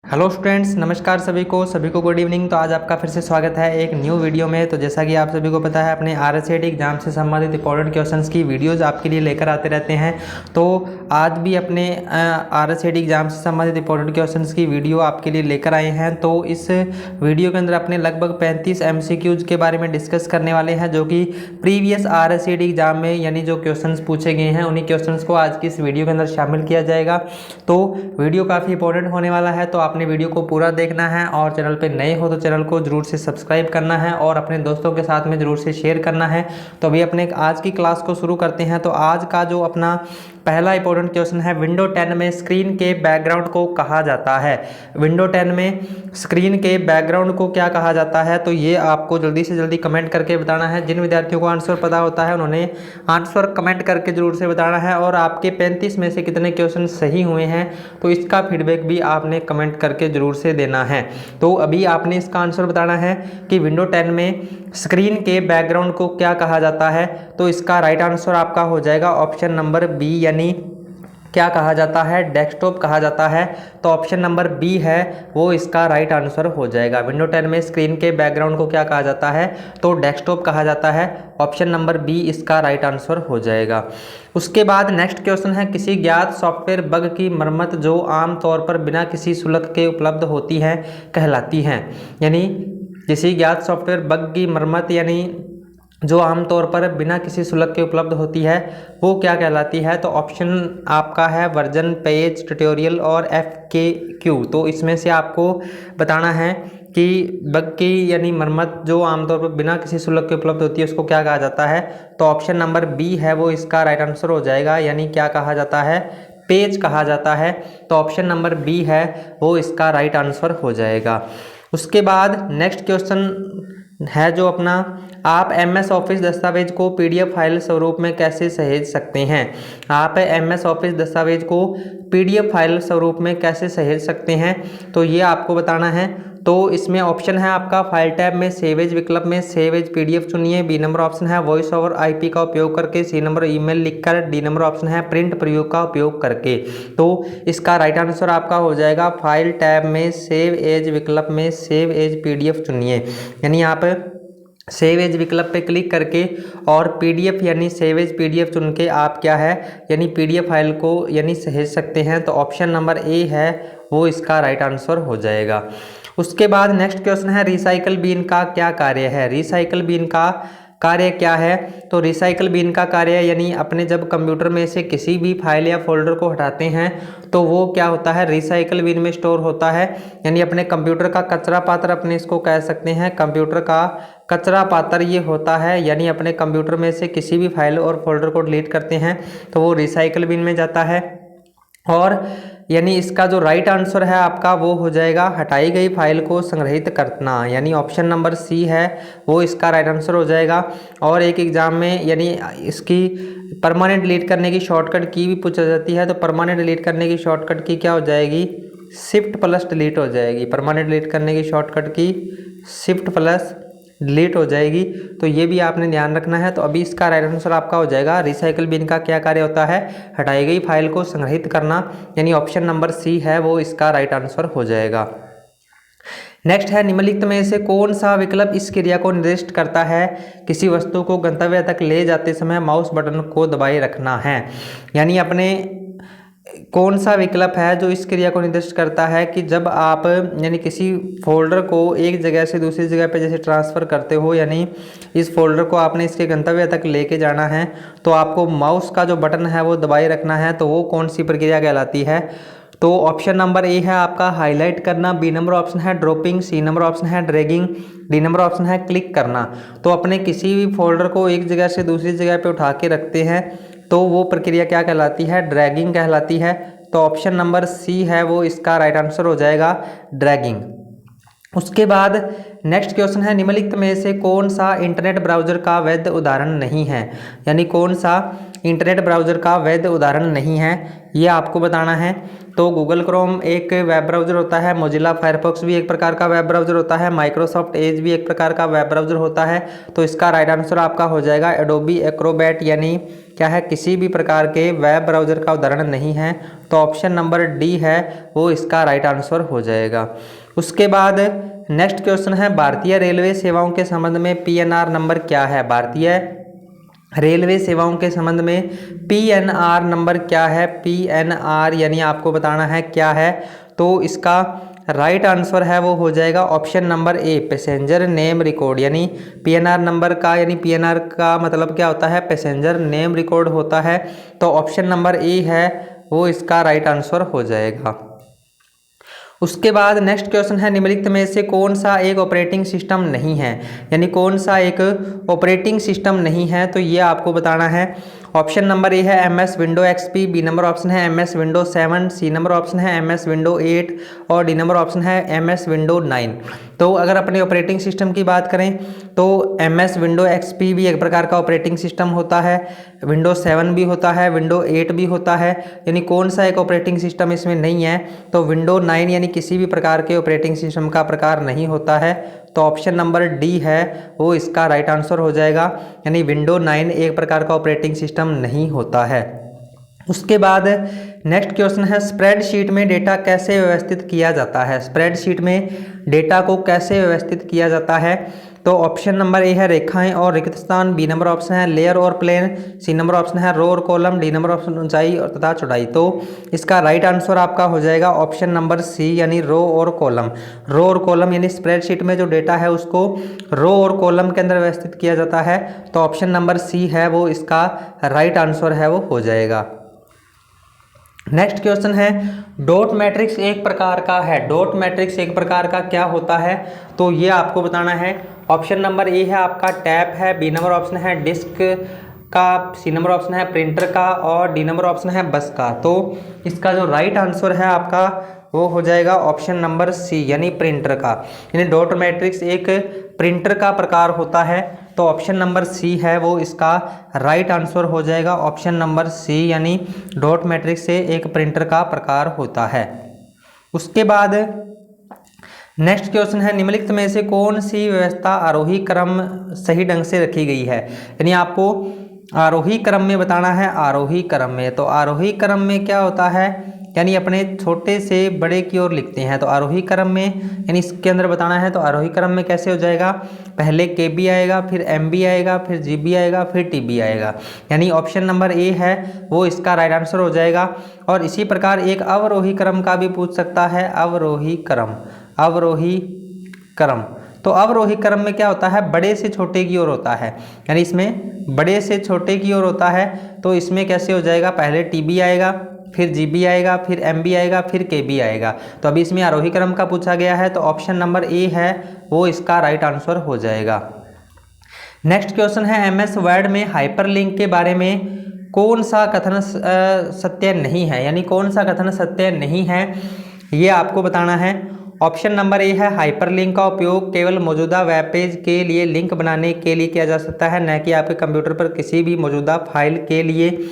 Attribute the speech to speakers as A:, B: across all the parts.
A: Hello students, नमस्कार सभी को गुड इवनिंग। तो आज आपका फिर से स्वागत है एक न्यू वीडियो में। तो जैसा कि आप सभी को पता है, अपने आरएसएटी एग्जाम से संबंधित इंपॉर्टेंट क्वेश्चंस की वीडियोस आपके लिए लेकर आते रहते हैं। तो आज भी अपने आरएसएटी एग्जाम से संबंधित इंपॉर्टेंट क्वेश्चंस की वीडियो आपके लिए लेकर आए हैं। तो इस वीडियो के अंदर अपने लगभग 35 एमसीक्यूज के बारे में डिस्कस करने वाले हैं, जो कि प्रीवियस आरएसएटी एग्जाम में यानी जो क्वेश्चन पूछे गए हैं उन्हीं क्वेश्चन को आज की इस वीडियो के अंदर शामिल किया जाएगा। तो वीडियो काफ़ी इंपॉर्टेंट होने वाला है, तो आपने वीडियो को पूरा देखना है और चैनल पे नए हो तो चैनल को जरूर से सब्सक्राइब करना है और अपने दोस्तों के साथ में जरूर से शेयर करना है। तो अभी अपने आज की क्लास को शुरू करते हैं। तो आज का जो अपना पहला इंपॉर्टेंट क्वेश्चन है, विंडो 10 में स्क्रीन के बैकग्राउंड को कहा जाता है। विंडो 10 में स्क्रीन के बैकग्राउंड को क्या कहा जाता है? तो ये आपको जल्दी से जल्दी कमेंट करके बताना है। जिन विद्यार्थियों को आंसर पता होता है उन्होंने आंसर कमेंट करके जरूर से बताना है। और आपके 35 में से कितने क्वेश्चन सही हुए हैं तो इसका फीडबैक भी आपने कमेंट करके जरूर से देना है। तो अभी आपने इसका आंसर बताना है कि विंडो 10 में स्क्रीन के बैकग्राउंड को क्या कहा जाता है। तो इसका राइट आंसर आपका हो जाएगा ऑप्शन नंबर बी, यानी क्या कहा जाता है? डेस्कटॉप कहा जाता है। तो ऑप्शन नंबर बी है वो इसका राइट आंसर हो जाएगा। विंडो 10 में स्क्रीन के बैकग्राउंड को क्या कहा जाता है? तो डेस्कटॉप कहा जाता है। ऑप्शन नंबर बी इसका राइट आंसर हो जाएगा। उसके बाद नेक्स्ट क्वेश्चन है, किसी ज्ञात सॉफ्टवेयर बग की मरम्मत जो आमतौर पर बिना किसी शुल्क के उपलब्ध होती है कहलाती है। यानी किसी ज्ञात सॉफ्टवेयर बग की मरम्मत यानी जो आमतौर पर बिना किसी शुल्क के उपलब्ध होती है वो क्या कहलाती है? तो ऑप्शन आपका है वर्जन, पेज, ट्यूटोरियल और FAQ। तो इसमें से आपको बताना है कि बग की यानी मरम्मत जो आमतौर पर बिना किसी शुल्क के उपलब्ध होती है उसको क्या कहा जाता है। तो ऑप्शन नंबर बी है वो इसका राइट आंसर हो जाएगा, यानी क्या कहा जाता है? पेज कहा जाता है। तो ऑप्शन नंबर बी है वो इसका राइट आंसर हो जाएगा। उसके बाद नेक्स्ट क्वेश्चन है जो अपना, आप MS ऑफिस दस्तावेज को PDF फाइल स्वरूप में कैसे सहेज सकते हैं? आप MS ऑफिस दस्तावेज को PDF फाइल स्वरूप में कैसे सहेज सकते हैं? तो ये आपको बताना है। तो इसमें ऑप्शन है आपका, फाइल टैब में सेव एज विकल्प में सेव एज PDF चुनिए। बी नंबर ऑप्शन है वॉइस ओवर IP का उपयोग करके। सी नंबर ईमेल लिखकर। डी नंबर ऑप्शन है प्रिंट प्रयोग का उपयोग करके। तो इसका राइट आंसर आपका हो जाएगा, फाइल टैब में सेव एज विकल्प में सेव एज PDF चुनिए। यानी आप सेव एज विकल्प पे क्लिक करके और PDF यानी सेव एज PDF चुन के आप क्या है यानी PDF फाइल को यानी सहेज सकते हैं। तो ऑप्शन नंबर ए है वो इसका राइट आंसर हो जाएगा। उसके बाद नेक्स्ट क्वेश्चन है, रिसाइकल बिन का क्या कार्य है? रिसाइकल बिन का कार्य क्या है? तो रिसाइकल बिन का कार्य यानी अपने जब कंप्यूटर में से किसी भी फाइल या फोल्डर को हटाते हैं तो वो क्या होता है? रिसाइकल बिन में स्टोर होता है। यानी अपने कंप्यूटर का कचरा पात्र अपने इसको कह सकते हैं। कंप्यूटर का कचरा पात्र ये होता है, यानी अपने कंप्यूटर में से किसी भी फाइल और फोल्डर को डिलीट करते हैं तो वो रिसाइकल बिन में जाता है। और यानी इसका जो राइट आंसर है आपका वो हो जाएगा हटाई गई फाइल को संग्रहित करना, यानी ऑप्शन नंबर सी है वो इसका राइट आंसर हो जाएगा। और एक एग्जाम में यानी इसकी परमानेंट डिलीट करने की शॉर्टकट की भी पूछा जाती है। तो परमानेंट डिलीट करने की शॉर्टकट की क्या हो जाएगी? शिफ्ट प्लस डिलीट हो जाएगी। परमानेंट डिलीट करने की शॉर्टकट की शिफ्ट प्लस डिलीट हो जाएगी। तो ये भी आपने ध्यान रखना है। तो अभी इसका राइट आंसर आपका हो जाएगा, रिसाइकल बिन का क्या कार्य होता है? हटाई गई फाइल को संग्रहित करना, यानी ऑप्शन नंबर सी है वो इसका राइट आंसर हो जाएगा। नेक्स्ट है, निम्नलिखित में से कौन सा विकल्प इस क्रिया को निर्दिष्ट करता है? किसी वस्तु को गंतव्य तक ले जाते समय माउस बटन को दबाए रखना है। यानी अपने कौन सा विकल्प है जो इस क्रिया को निर्दिष्ट करता है कि जब आप यानी किसी फोल्डर को एक जगह से दूसरी जगह पे जैसे ट्रांसफ़र करते हो, यानी इस फोल्डर को आपने इसके गंतव्य तक लेके जाना है तो आपको माउस का जो बटन है वो दबाए रखना है। तो वो कौन सी प्रक्रिया कहलाती है? तो ऑप्शन नंबर ए है आपका हाईलाइट करना। बी नंबर ऑप्शन है ड्रॉपिंग। सी नंबर ऑप्शन है ड्रैगिंग। डी नंबर ऑप्शन है क्लिक करना। तो अपने किसी भी फोल्डर को एक जगह से दूसरी जगह पे उठा के रखते हैं तो वो प्रक्रिया क्या कहलाती है? ड्रैगिंग कहलाती है। तो ऑप्शन नंबर सी है वो इसका राइट आंसर हो जाएगा, ड्रैगिंग। उसके बाद नेक्स्ट क्वेश्चन है, निम्नलिखित में से कौन सा इंटरनेट ब्राउज़र का वैध उदाहरण नहीं है? यानी कौन सा इंटरनेट ब्राउज़र का वैध उदाहरण नहीं है, ये आपको बताना है। तो गूगल क्रोम एक वेब ब्राउज़र होता है, मोजिला फायरफॉक्स भी एक प्रकार का वेब ब्राउज़र होता है, माइक्रोसॉफ्ट एज भी एक प्रकार का वेब ब्राउज़र होता है। तो इसका राइट आंसर आपका हो जाएगा एडोबी एक्रोबैट, यानी क्या है, किसी भी प्रकार के वेब ब्राउज़र का उदाहरण नहीं है। तो ऑप्शन नंबर डी है वो इसका राइट आंसर हो जाएगा। उसके बाद नेक्स्ट क्वेश्चन है, भारतीय रेलवे सेवाओं के संबंध में पीएनआर नंबर क्या है? भारतीय रेलवे सेवाओं के संबंध में पीएनआर नंबर क्या है? पीएनआर यानी आपको बताना है क्या है। तो इसका राइट आंसर है वो हो जाएगा ऑप्शन नंबर ए, पैसेंजर नेम रिकॉर्ड। यानी पीएनआर नंबर का, यानी पीएनआर का मतलब क्या होता है? पैसेंजर नेम रिकॉर्ड होता है। तो ऑप्शन नंबर ए है वो इसका राइट आंसर हो जाएगा। उसके बाद नेक्स्ट क्वेश्चन है, निम्नलिखित में से कौन सा एक ऑपरेटिंग सिस्टम नहीं है? यानी कौन सा एक ऑपरेटिंग सिस्टम नहीं है, तो ये आपको बताना है। ऑप्शन नंबर ए है MS window XP, B number option है MS window 7, C number option है MS विंडो 8 और डी नंबर ऑप्शन है MS विंडो 9। तो अगर अपने ऑपरेटिंग सिस्टम की बात करें तो MS विंडो XP भी एक प्रकार का ऑपरेटिंग सिस्टम होता है, विंडो 7 भी होता है, विंडो 8 भी होता है। यानी कौन सा एक ऑपरेटिंग सिस्टम इसमें नहीं है? तो विंडो 9 यानी किसी भी प्रकार के ऑपरेटिंग सिस्टम का प्रकार नहीं होता है। तो ऑप्शन नंबर डी है वो इसका राइट आंसर हो जाएगा, यानी विंडो 9 एक प्रकार का ऑपरेटिंग सिस्टम नहीं होता है। उसके बाद नेक्स्ट क्वेश्चन है, स्प्रेडशीट में डेटा कैसे व्यवस्थित किया जाता है? स्प्रेडशीट में डेटा को कैसे व्यवस्थित किया जाता है? तो ऑप्शन नंबर ए है रेखाएं और रिक्त स्थान, बी नंबर ऑप्शन है लेयर और प्लेन, सी नंबर ऑप्शन है रो और कॉलम, डी नंबर ऑप्शन ऊंचाई और तथा चौड़ाई। तो इसका राइट आंसर आपका हो जाएगा ऑप्शन नंबर सी, यानी रो और कॉलम। रो और कॉलम यानी स्प्रेडशीट में जो डेटा है उसको रो और कॉलम के अंदर व्यवस्थित किया जाता है। तो ऑप्शन नंबर सी है वो इसका राइट आंसर है वो हो जाएगा। नेक्स्ट क्वेश्चन है, डॉट मैट्रिक्स एक प्रकार का है। डॉट मैट्रिक्स एक प्रकार का क्या होता है? तो ये आपको बताना है। ऑप्शन नंबर ए है आपका टैप है, बी नंबर ऑप्शन है डिस्क का, सी नंबर ऑप्शन है प्रिंटर का और डी नंबर ऑप्शन है बस का। तो इसका जो राइट आंसर है आपका वो हो जाएगा ऑप्शन नंबर सी, यानी प्रिंटर का। यानी डॉट मैट्रिक्स एक प्रिंटर का प्रकार होता है। तो ऑप्शन नंबर सी है वो इसका राइट आंसर हो जाएगा, ऑप्शन नंबर सी, यानी डॉट मैट्रिक्स से एक प्रिंटर का प्रकार होता है। उसके बाद नेक्स्ट क्वेश्चन है, निम्नलिखित में से कौन सी व्यवस्था आरोही क्रम सही ढंग से रखी गई है? यानी आपको आरोही क्रम में बताना है। आरोही क्रम में, तो आरोही क्रम में क्या होता है? यानी अपने छोटे से बड़े की ओर लिखते हैं। तो आरोही क्रम में यानी इसके अंदर बताना है। तो आरोही क्रम में कैसे हो जाएगा? पहले KB आएगा, फिर MB आएगा, फिर GB आएगा, फिर TB आएगा। यानी ऑप्शन नंबर ए है वो इसका राइट आंसर हो जाएगा। और इसी प्रकार एक अवरोही क्रम का भी पूछ सकता है। अवरोही क्रम, अवरोही क्रम। तो अवरोही क्रम में क्या होता है? बड़े से छोटे की ओर होता है, यानी इसमें बड़े से छोटे की ओर होता है। तो इसमें कैसे हो जाएगा? पहले TB आएगा, फिर GB आएगा, फिर MB आएगा, फिर KB आएगा। तो अभी इसमें आरोही क्रम का पूछा गया है। तो ऑप्शन नंबर ए है वो इसका राइट आंसर हो जाएगा। नेक्स्ट क्वेश्चन है, MS वर्ड में हाइपरलिंक के बारे में कौन सा कथन सत्य नहीं है? यानी कौन सा कथन सत्य नहीं है, ये आपको बताना है। ऑप्शन नंबर ए है हाइपरलिंक का उपयोग केवल मौजूदा वेब पेज के लिए लिंक बनाने के लिए किया जा सकता है, न कि आपके कंप्यूटर पर किसी भी मौजूदा फाइल के लिए।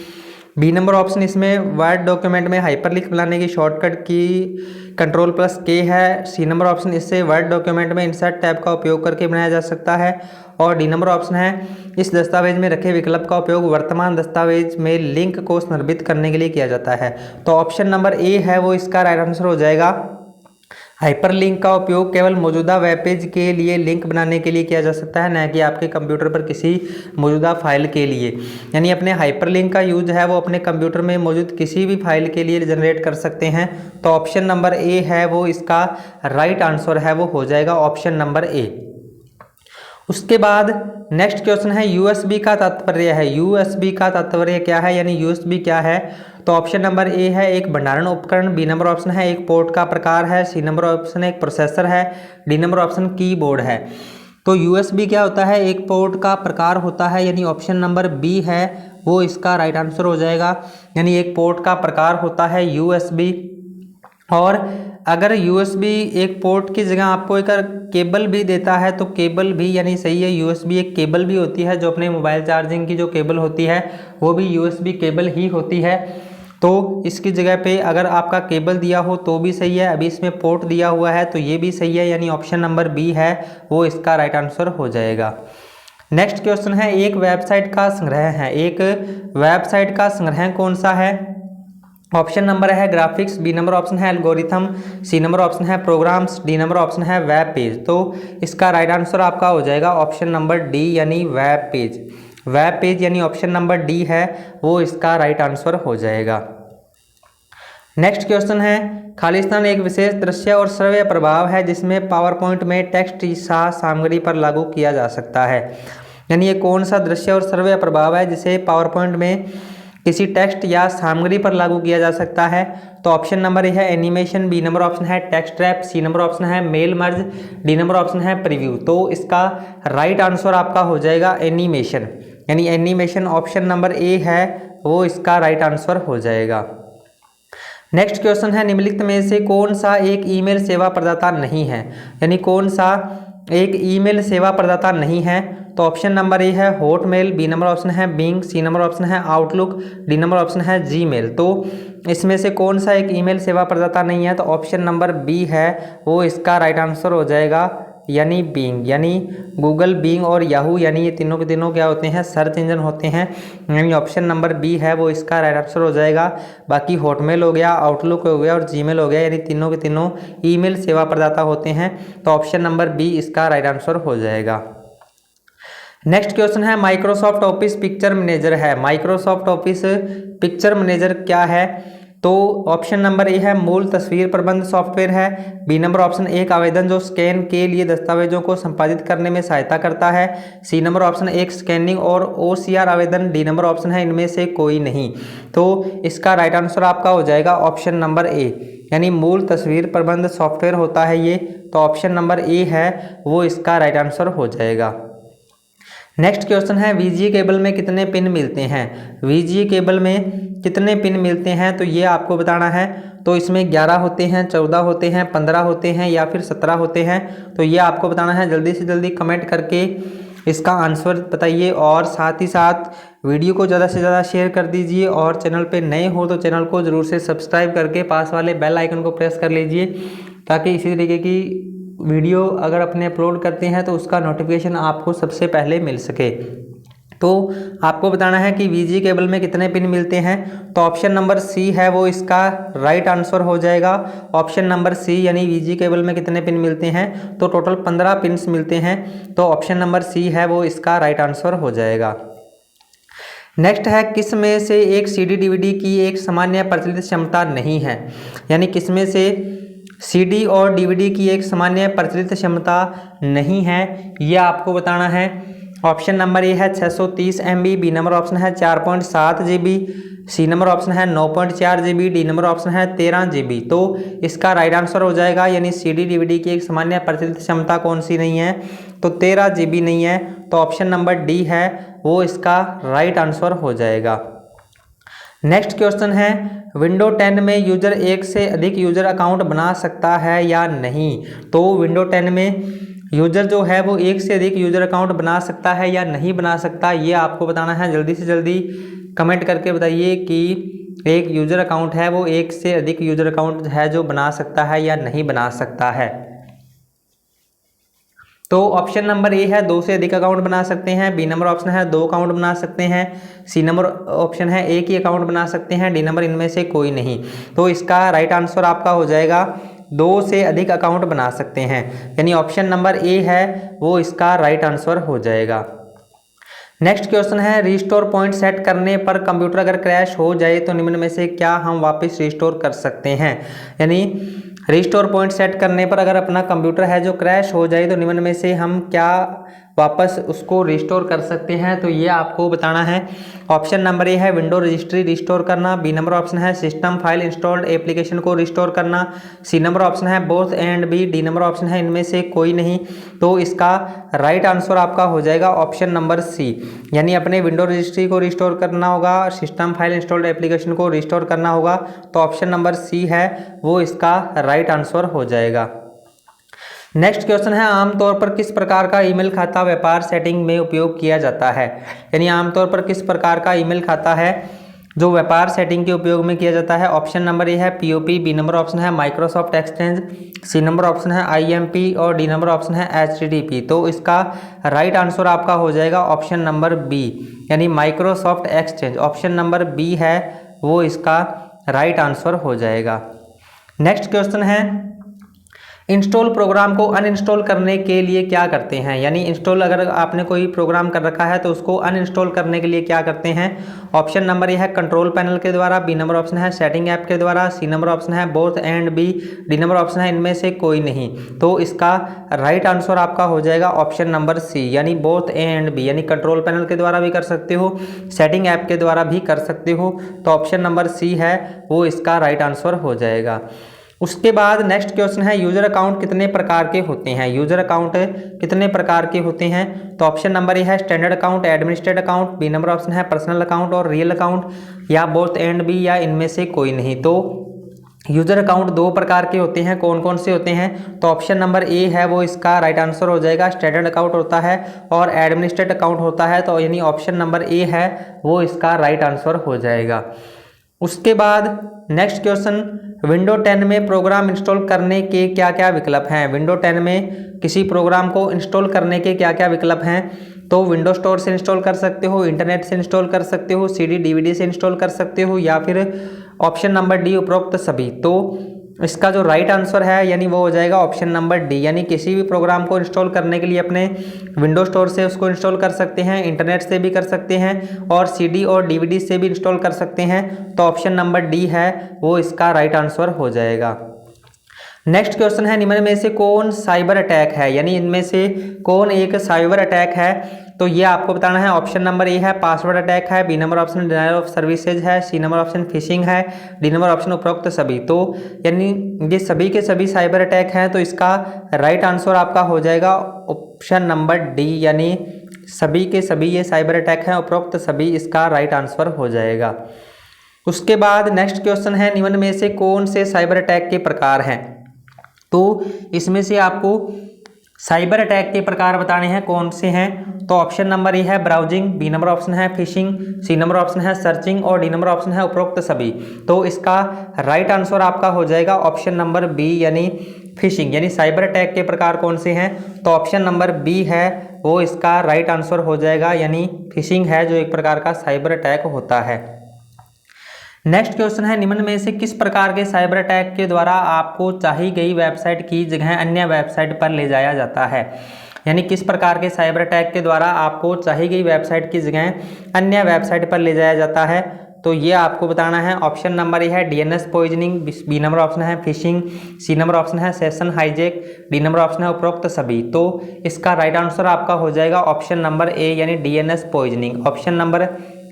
A: बी नंबर ऑप्शन, इसमें वर्ड डॉक्यूमेंट में हाइपरलिंक बनाने की शॉर्टकट की Ctrl+K है। सी नंबर ऑप्शन, इससे वर्ड डॉक्यूमेंट में इंसर्ट टैब का उपयोग करके बनाया जा सकता है। और डी नंबर ऑप्शन है, इस दस्तावेज में रखे विकल्प का उपयोग वर्तमान दस्तावेज में लिंक को संदर्भित करने के लिए किया जाता है। तो ऑप्शन नंबर ए है वो इसका राइट आंसर हो जाएगा। हाइपरलिंक का उपयोग केवल मौजूदा वेब पेज के लिए लिंक बनाने के लिए किया जा सकता है, न कि आपके कंप्यूटर पर किसी मौजूदा फाइल के लिए। यानी अपने हाइपरलिंक का यूज है वो अपने कंप्यूटर में मौजूद किसी भी फाइल के लिए जनरेट कर सकते हैं। तो ऑप्शन नंबर ए है वो इसका राइट आंसर है वो हो जाएगा, ऑप्शन नंबर ए। उसके बाद नेक्स्ट क्वेश्चन है, USB का तात्पर्य है। USB का तात्पर्य क्या है? यानी USB क्या है? तो ऑप्शन नंबर ए है एक भंडारण उपकरण, बी नंबर ऑप्शन है एक पोर्ट का प्रकार है, सी नंबर ऑप्शन है एक प्रोसेसर है, डी नंबर ऑप्शन कीबोर्ड है। तो USB क्या होता है? एक पोर्ट का प्रकार होता है, यानी ऑप्शन नंबर बी है वो इसका राइट आंसर हो जाएगा। यानी एक पोर्ट का प्रकार होता है USB। और अगर USB एक पोर्ट की जगह आपको एक केबल भी देता है तो केबल भी यानी सही है। USB एक केबल भी होती है, जो अपने मोबाइल चार्जिंग की जो केबल होती है वो भी USB केबल ही होती है। तो इसकी जगह पे अगर आपका केबल दिया हो तो भी सही है, अभी इसमें पोर्ट दिया हुआ है तो ये भी सही है, यानी ऑप्शन नंबर बी है वो इसका राइट आंसर हो जाएगा। नेक्स्ट क्वेश्चन है, एक वेबसाइट का संग्रह है। एक वेबसाइट का संग्रह कौन सा है? ऑप्शन नंबर है ग्राफिक्स, बी नंबर ऑप्शन है एल्गोरिथम, सी नंबर ऑप्शन है प्रोग्राम्स, डी नंबर ऑप्शन है वेब पेज। तो इसका राइट आंसर आपका हो जाएगा ऑप्शन नंबर डी यानी वेब पेज। वेब पेज यानी ऑप्शन नंबर डी है वो इसका राइट आंसर हो जाएगा। नेक्स्ट क्वेश्चन है, खालिस्तान एक विशेष दृश्य और श्रव्य प्रभाव है जिसमें पावर पॉइंट में टेक्स्ट या सामग्री पर लागू किया जा सकता है। यानी ये कौन सा दृश्य और श्रव्य प्रभाव है जिसे पावर पॉइंट में किसी टेक्स्ट या सामग्री पर लागू किया जा सकता है? तो ऑप्शन नंबर ए है एनिमेशन, बी नंबर ऑप्शन है text wrap, C number option है mail merge, D number option है प्रीव्यू। तो इसका राइट आंसर आपका हो जाएगा एनिमेशन, यानी एनिमेशन ऑप्शन नंबर ए है वो इसका राइट आंसर हो जाएगा। नेक्स्ट क्वेश्चन है, निम्नलिखित में से कौन सा एक ईमेल सेवा प्रदाता नहीं है? यानी कौन सा एक ईमेल सेवा प्रदाता नहीं है? तो ऑप्शन नंबर ए है हॉटमेल, बी नंबर ऑप्शन है बिंग, सी नंबर ऑप्शन है आउटलुक, डी नंबर ऑप्शन है जीमेल। तो इसमें से कौन सा एक ईमेल सेवा प्रदाता नहीं है? तो ऑप्शन नंबर बी है वो इसका राइट आंसर हो जाएगा, यानी बिंग। यानी गूगल, बिंग और याहू यानी ये तीनों के तीनों क्या होते हैं? सर्च इंजन होते हैं, यानी ऑप्शन नंबर बी है वो इसका राइट आंसर हो जाएगा। बाकी हॉटमेल हो गया, आउटलुक हो गया और जीमेल हो गया, यानी तीनों के तीनों ईमेल सेवा प्रदाता होते हैं। तो ऑप्शन नंबर बी इसका राइट आंसर हो जाएगा। नेक्स्ट क्वेश्चन है, माइक्रोसॉफ्ट ऑफिस पिक्चर मैनेजर है। माइक्रोसॉफ्ट ऑफिस पिक्चर मैनेजर क्या है? तो ऑप्शन नंबर ए है मूल तस्वीर प्रबंध सॉफ्टवेयर है, बी नंबर ऑप्शन एक आवेदन जो स्कैन के लिए दस्तावेजों को संपादित करने में सहायता करता है, सी नंबर ऑप्शन एक स्कैनिंग और OCR आवेदन, डी नंबर ऑप्शन है इनमें से कोई नहीं। तो इसका राइट आंसर आपका हो जाएगा ऑप्शन नंबर ए, यानी मूल तस्वीर प्रबंध सॉफ्टवेयर होता है ये। तो ऑप्शन नंबर ए है वो इसका राइट आंसर हो जाएगा। नेक्स्ट क्वेश्चन है, VGA केबल में कितने पिन मिलते हैं? VGA केबल में कितने पिन मिलते हैं तो ये आपको बताना है। तो इसमें 11 होते हैं, 14 होते हैं, 15 होते हैं या फिर 17 होते हैं। तो ये आपको बताना है, जल्दी से जल्दी कमेंट करके इसका आंसर बताइए और साथ ही साथ वीडियो को ज़्यादा से ज़्यादा शेयर कर दीजिए और चैनल पे नए हो तो चैनल को ज़रूर से सब्सक्राइब करके पास वाले बेल आइकन को प्रेस कर लीजिए, ताकि इसी तरीके की वीडियो अगर अपने अपलोड करते हैं तो उसका नोटिफिकेशन आपको सबसे पहले मिल सके। तो आपको बताना है कि VGA केबल में कितने पिन मिलते हैं। तो ऑप्शन नंबर सी है वो इसका राइट आंसर हो जाएगा। ऑप्शन नंबर सी यानी VGA केबल में कितने पिन मिलते हैं तो टोटल 15 पिन्स मिलते हैं। तो ऑप्शन नंबर सी है वो इसका राइट आंसर हो जाएगा। नेक्स्ट है, किस में से एक CD DVD की एक सामान्य प्रचलित क्षमता नहीं है? यानी किस में से CD और DVD की एक सामान्य प्रचलित क्षमता नहीं है, यह आपको बताना है। ऑप्शन नंबर ए है 630 MB, बी नंबर ऑप्शन है 4.7 GB, सी नंबर ऑप्शन है 9.4 GB, डी नंबर ऑप्शन है 13 GB। तो इसका राइट आंसर हो जाएगा, यानी CD DVD की एक सामान्य प्रचलित क्षमता कौन सी नहीं है? तो 13 GB नहीं है। तो ऑप्शन नंबर डी है वो इसका राइट आंसर हो जाएगा। नेक्स्ट क्वेश्चन है, विंडो 10 में यूजर एक से अधिक यूजर अकाउंट बना सकता है या नहीं? तो विंडो 10 में यूजर जो है वो एक से अधिक यूजर अकाउंट बना सकता है या नहीं बना सकता, ये आपको बताना है। जल्दी से जल्दी कमेंट करके बताइए कि एक यूजर अकाउंट है वो एक से अधिक यूजर अकाउंट है जो बना सकता है या नहीं बना सकता है। तो ऑप्शन नंबर ए है 2 से अधिक अकाउंट बना सकते हैं, बी नंबर ऑप्शन है 2 अकाउंट बना सकते हैं, सी नंबर ऑप्शन है 1 ही अकाउंट बना सकते हैं, डी नंबर इनमें से कोई नहीं। तो इसका राइट आंसर आपका हो जाएगा 2 से अधिक अकाउंट बना सकते हैं, यानी ऑप्शन नंबर ए है वो इसका राइट आंसर हो जाएगा। नेक्स्ट क्वेश्चन है, रिस्टोर पॉइंट सेट करने पर कंप्यूटर अगर क्रैश हो जाए तो निम्न में से क्या हम वापस रिस्टोर कर सकते हैं? यानी रिस्टोर पॉइंट सेट करने पर अगर अपना कंप्यूटर है जो क्रैश हो जाए तो निम्न में से हम क्या वापस उसको रिस्टोर कर सकते हैं, तो ये आपको बताना है। ऑप्शन नंबर ए है विंडो रजिस्ट्री रिस्टोर करना। बी नंबर ऑप्शन है सिस्टम फाइल इंस्टॉल्ड एप्लीकेशन को रिस्टोर करना। सी नंबर ऑप्शन है both and B. D number option है इनमें से कोई नहीं। तो इसका राइट आंसर आपका हो जाएगा ऑप्शन नंबर सी, यानी अपने विंडो रजिस्ट्री को रिस्टोर करना होगा, सिस्टम फाइल इंस्टॉल्ड एप्लीकेशन को रिस्टोर करना होगा। तो ऑप्शन नंबर सी है वो इसका राइट आंसर हो जाएगा। नेक्स्ट क्वेश्चन है आमतौर पर किस प्रकार का ईमेल खाता व्यापार सेटिंग में उपयोग किया जाता है, यानी आमतौर पर किस प्रकार का ईमेल खाता है जो व्यापार सेटिंग के उपयोग में किया जाता है। ऑप्शन नंबर ए है पीओपी। बी नंबर ऑप्शन है Microsoft exchange. C number option है आईएमपी और डी नंबर ऑप्शन है एचटीटीपी। तो इसका राइट आंसर आपका हो जाएगा ऑप्शन नंबर बी, यानी Microsoft exchange. Option number B है वो इसका राइट आंसर हो जाएगा। नेक्स्ट क्वेश्चन है इंस्टॉल प्रोग्राम को अनइंस्टॉल करने के लिए क्या करते हैं, यानी इंस्टॉल अगर आपने कोई प्रोग्राम कर रखा है तो उसको अनइंस्टॉल करने के लिए क्या करते हैं। ऑप्शन नंबर ए है कंट्रोल पैनल के द्वारा। बी नंबर ऑप्शन है सेटिंग ऐप के द्वारा। सी नंबर ऑप्शन है both and B. D number option है इनमें से कोई नहीं। तो इसका राइट आंसर आपका हो जाएगा ऑप्शन नंबर सी, यानी बोथ एंड बी, यानी कंट्रोल पैनल के द्वारा भी कर सकते हो, सेटिंग ऐप के द्वारा भी कर सकते हो। तो ऑप्शन नंबर सी है वो इसका राइट आंसर हो जाएगा। उसके बाद नेक्स्ट क्वेश्चन है यूजर अकाउंट कितने प्रकार के होते हैं, यूजर अकाउंट कितने प्रकार के होते हैं। तो ऑप्शन नंबर ए है standard account, administrated account. B number option है पर्सनल अकाउंट और रियल अकाउंट, या बोथ एंड बी, या इनमें से कोई नहीं। तो यूजर अकाउंट दो प्रकार के होते हैं, कौन कौन से होते हैं। तो ऑप्शन नंबर ए है वो इसका राइट आंसर हो जाएगा, स्टैंडर्ड अकाउंट होता है और एडमिनिस्ट्रेटेड अकाउंट होता है। तो यानी ऑप्शन नंबर ए है वो इसका राइट आंसर हो जाएगा। उसके बाद नेक्स्ट क्वेश्चन विंडो 10 में प्रोग्राम इंस्टॉल करने के क्या क्या विकल्प हैं। विंडो 10 में किसी प्रोग्राम को इंस्टॉल करने के क्या क्या विकल्प हैं। तो विंडो स्टोर से इंस्टॉल कर सकते हो, इंटरनेट से इंस्टॉल कर सकते हो, सीडी डीवीडी से इंस्टॉल कर सकते हो, या फिर ऑप्शन नंबर डी उपरोक्त सभी। तो इसका जो राइट आंसर है यानी वो हो जाएगा ऑप्शन नंबर डी, यानी किसी भी प्रोग्राम को इंस्टॉल करने के लिए अपने विंडो स्टोर से उसको इंस्टॉल कर सकते हैं, इंटरनेट से भी कर सकते हैं और सीडी और डीवीडी से भी इंस्टॉल कर सकते हैं। तो ऑप्शन नंबर डी है वो इसका राइट आंसर हो जाएगा। नेक्स्ट क्वेश्चन है निम्न में से कौन साइबर अटैक है, यानी इनमें से कौन एक साइबर अटैक है। तो ये आपको बताना है। ऑप्शन नंबर ए है पासवर्ड अटैक है। B number option denial of services है। सी नंबर ऑप्शन फिशिंग है। डी नंबर ऑप्शन उपरोक्त सभी। तो यानी ये सभी के सभी साइबर अटैक हैं। तो इसका राइट आंसर आपका हो जाएगा ऑप्शन नंबर डी, यानी सभी के सभी ये साइबर अटैक हैं, उपरोक्त सभी इसका राइट आंसर हो जाएगा। उसके बाद नेक्स्ट क्वेश्चन है निम्न में से कौन से साइबर अटैक के प्रकार हैं। तो इसमें से आपको साइबर अटैक के प्रकार बताने हैं कौन से हैं। तो ऑप्शन नंबर ए है ब्राउजिंग। बी नंबर ऑप्शन है फिशिंग। सी नंबर ऑप्शन है सर्चिंग और डी नंबर ऑप्शन है उपरोक्त सभी। तो इसका राइट आंसर आपका हो जाएगा ऑप्शन नंबर बी, यानी फिशिंग, यानी साइबर अटैक के प्रकार कौन से हैं। तो ऑप्शन नंबर बी है वो इसका राइट आंसर हो जाएगा, यानी फिशिंग है जो एक प्रकार का साइबर अटैक होता है। नेक्स्ट क्वेश्चन है निम्न में से किस प्रकार के साइबर अटैक के द्वारा आपको चाही गई वेबसाइट की जगह अन्य वेबसाइट पर ले जाया जाता है, यानी किस प्रकार के साइबर अटैक के द्वारा आपको चाही गई वेबसाइट की जगह अन्य वेबसाइट पर ले जाया जाता है। तो ये आपको बताना है। ऑप्शन नंबर ए है DNS poisoning. B number option है फिशिंग। सी नंबर ऑप्शन है session hijack. D number option है उपरोक्त सभी। तो इसका राइट आंसर आपका हो जाएगा ऑप्शन नंबर ए, यानी DNS poisoning. Option number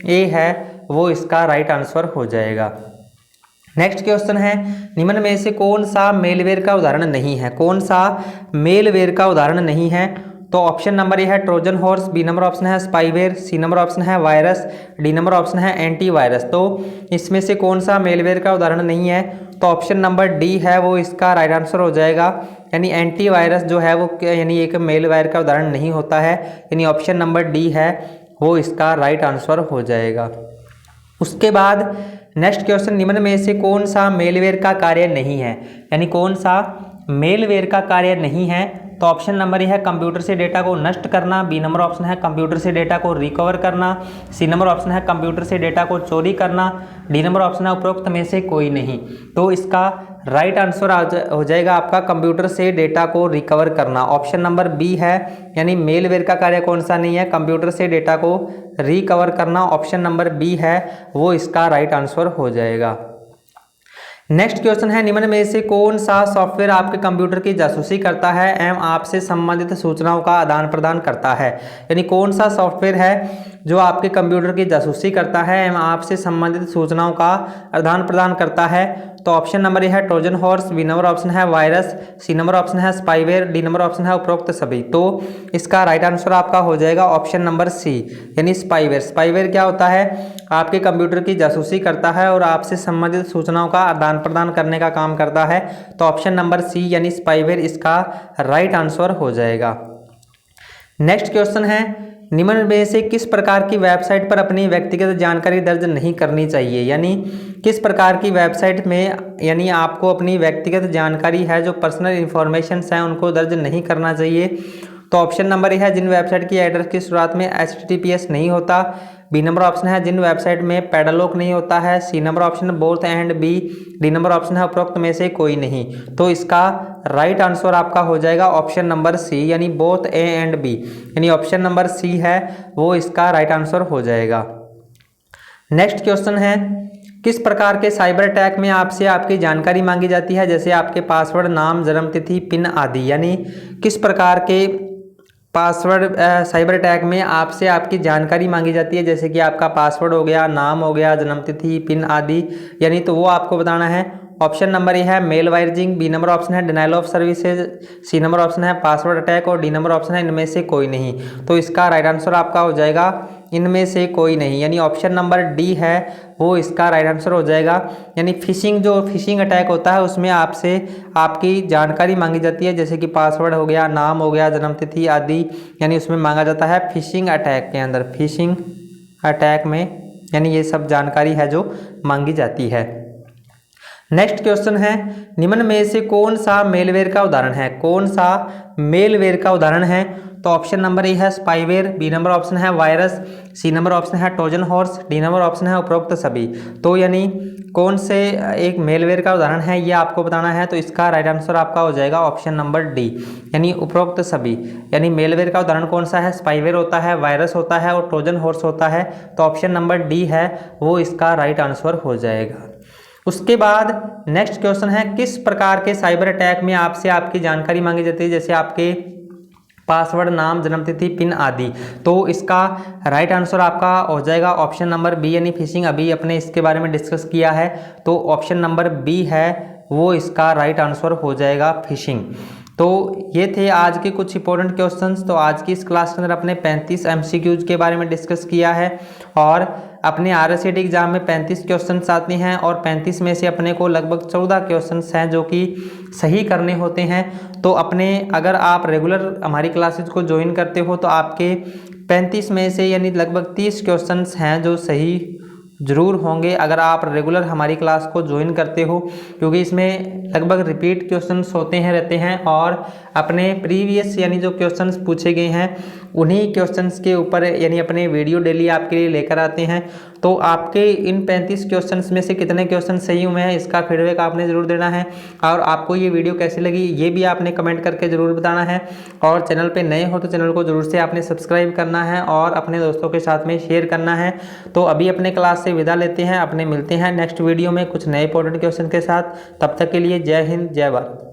A: A है वो इसका राइट आंसर हो जाएगा। नेक्स्ट क्वेश्चन है निम्न में से कौन सा मेलवेयर का उदाहरण नहीं है, कौन सा मेलवेयर का उदाहरण नहीं है। तो ऑप्शन नंबर ए है Trojan horse. B number option है स्पाईवेयर। सी नंबर ऑप्शन है वायरस। डी नंबर ऑप्शन है एंटीवायरस। तो इसमें से कौन सा मेलवेयर का उदाहरण नहीं है। तो ऑप्शन नंबर डी है वो इसका राइट आंसर हो जाएगा, यानी एंटीवायरस जो है वो यानी एक मेलवेयर का उदाहरण नहीं होता है, यानी ऑप्शन नंबर डी है वो इसका राइट आंसर हो जाएगा। उसके बाद नेक्स्ट क्वेश्चन निम्न में से कौन सा मेलवेयर का कार्य नहीं है, यानी कौन सा मेलवेयर का कार्य नहीं है। तो ऑप्शन नंबर ए है कंप्यूटर से डेटा को नष्ट करना। बी नंबर ऑप्शन है कंप्यूटर से डेटा को रिकवर करना। सी नंबर ऑप्शन है कंप्यूटर से डेटा को चोरी करना। डी नंबर ऑप्शन है उपरोक्त में से कोई नहीं। तो इसका राइट आंसर हो जाएगा आपका कंप्यूटर से डेटा को रिकवर करना। ऑप्शन नंबर बी है, यानी मेलवेयर का कार्य कौन सा नहीं है, कंप्यूटर से डेटा को रिकवर करना। ऑप्शन नंबर बी है वो इसका राइट आंसर हो जाएगा। नेक्स्ट क्वेश्चन है, निम्न में से कौन सा सॉफ्टवेयर आपके कंप्यूटर की जासूसी करता है एवं आपसे संबंधित सूचनाओं का आदान प्रदान करता है। यानी कौन सा सॉफ्टवेयर है जो आपके कंप्यूटर की जासूसी करता है एवं आपसे संबंधित सूचनाओं का आदान प्रदान करता है। तो ऑप्शन नंबर ए है Trojan horse, B number option है वायरस, सी नंबर ऑप्शन है स्पाईवेयर, डी नंबर ऑप्शन है उपरोक्त सभी। तो इसका राइट आंसर आपका हो जाएगा ऑप्शन नंबर सी यानी स्पाईवेयर। स्पाईवेयर क्या होता है, आपके कंप्यूटर की जासूसी करता है और आपसे संबंधित सूचनाओं का आदान प्रदान करने का काम करता है। तो ऑप्शन नंबर सी यानी स्पाईवेयर इसका राइट आंसर हो जाएगा। नेक्स्ट क्वेश्चन है, निम्न में से किस प्रकार की वेबसाइट पर अपनी व्यक्तिगत जानकारी दर्ज नहीं करनी चाहिए। यानी किस प्रकार की वेबसाइट में यानी आपको अपनी व्यक्तिगत जानकारी है जो पर्सनल इंफॉर्मेशन हैं उनको दर्ज नहीं करना चाहिए। तो ऑप्शन नंबर ए है जिन वेबसाइट की एड्रेस की शुरुआत में HTTPS नहीं होता, बी नंबर ऑप्शन है जिन वेबसाइट में पैडलॉक नहीं होता है, C number option both and B, D number option है उपरोक्त में से कोई नहीं। तो इसका राइट आंसर आपका हो जाएगा ऑप्शन नंबर सी यानी बोथ ए एंड बी, यानी ऑप्शन नंबर सी है वो इसका राइट आंसर हो जाएगा। नेक्स्ट क्वेश्चन है, किस प्रकार के साइबर अटैक में आपसे आपकी जानकारी मांगी जाती है, जैसे आपके पासवर्ड, नाम, जन्मतिथि, पिन आदि। यानी किस प्रकार के पासवर्ड साइबर अटैक में आपसे आपकी जानकारी मांगी जाती है, जैसे कि आपका पासवर्ड हो गया, नाम हो गया, जन्मतिथि, पिन आदि। यानी तो वो आपको बताना है। ऑप्शन नंबर ए है mail wiring, B number option है denial of services, C number option है पासवर्ड अटैक और डी नंबर ऑप्शन है इनमें से कोई नहीं। तो इसका राइट आंसर आपका हो जाएगा इनमें से कोई नहीं, यानी ऑप्शन नंबर डी है वो इसका राइट आंसर हो जाएगा। यानी फिशिंग अटैक होता है उसमें आपसे आपकी जानकारी मांगी जाती है, जैसे कि पासवर्ड हो गया, नाम हो गया, जन्मतिथि आदि, यानी उसमें मांगा जाता है फिशिंग अटैक के अंदर। फिशिंग अटैक में यानी ये सब जानकारी है जो मांगी जाती है। नेक्स्ट क्वेश्चन है, निम्न में से कौन सा मेलवेयर का उदाहरण है। कौन सा मेलवेयर का उदाहरण है। तो ऑप्शन नंबर ए है स्पाईवेयर, बी नंबर ऑप्शन है वायरस, सी नंबर ऑप्शन है Trojan horse, D number option है उपरोक्त सभी। तो यानी कौन से एक मेलवेयर का उदाहरण है ये आपको बताना है। तो इसका राइट आंसर आपका हो जाएगा ऑप्शन नंबर डी यानी उपरोक्त सभी। यानी मेलवेयर का उदाहरण कौन सा है, स्पाईवेयर होता है, वायरस होता है और ट्रोजन हॉर्स होता है। तो ऑप्शन नंबर डी है वो इसका राइट आंसर हो जाएगा। उसके बाद नेक्स्ट क्वेश्चन है, किस प्रकार के साइबर अटैक में आपसे आपकी जानकारी मांगी जाती है, जैसे आपके पासवर्ड, नाम, जन्मतिथि, पिन आदि। तो इसका राइट आंसर आपका हो जाएगा ऑप्शन नंबर बी यानी फिशिंग। अभी अपने इसके बारे में डिस्कस किया है तो ऑप्शन नंबर बी है वो इसका राइट आंसर हो जाएगा फिशिंग। तो ये थे आज के कुछ इंपॉर्टेंट क्वेश्चंस। तो आज की इस क्लास के अंदर अपने 35 MCQs के बारे में डिस्कस किया है और अपने RSAT एग्जाम में 35 क्वेश्चंस आते हैं और 35 में से अपने को लगभग 14 क्वेश्चंस हैं जो कि सही करने होते हैं। तो अपने अगर आप रेगुलर हमारी क्लासेज को ज्वाइन करते हो तो आपके 35 में से यानी लगभग 30 क्वेश्चंस हैं जो सही ज़रूर होंगे अगर आप रेगुलर हमारी क्लास को ज्वाइन करते हो, क्योंकि इसमें लगभग रिपीट क्वेश्चंस होते हैं रहते हैं और अपने प्रीवियस यानी जो क्वेश्चंस पूछे गए हैं उन्हीं क्वेश्चंस के ऊपर यानी अपने वीडियो डेली आपके लिए लेकर आते हैं। तो आपके इन 35 क्वेश्चंस में से कितने क्वेश्चन सही हुए हैं इसका फीडबैक आपने ज़रूर देना है और आपको ये वीडियो कैसी लगी ये भी आपने कमेंट करके ज़रूर बताना है। और चैनल पे नए हो तो चैनल को ज़रूर से आपने सब्सक्राइब करना है और अपने दोस्तों के साथ में शेयर करना है। तो अभी अपने क्लास से विदा लेते हैं, अपने मिलते हैं नेक्स्ट वीडियो में कुछ नए इंपॉर्टेंट क्वेश्चन के साथ। तब तक के लिए जय हिंद, जय भारत।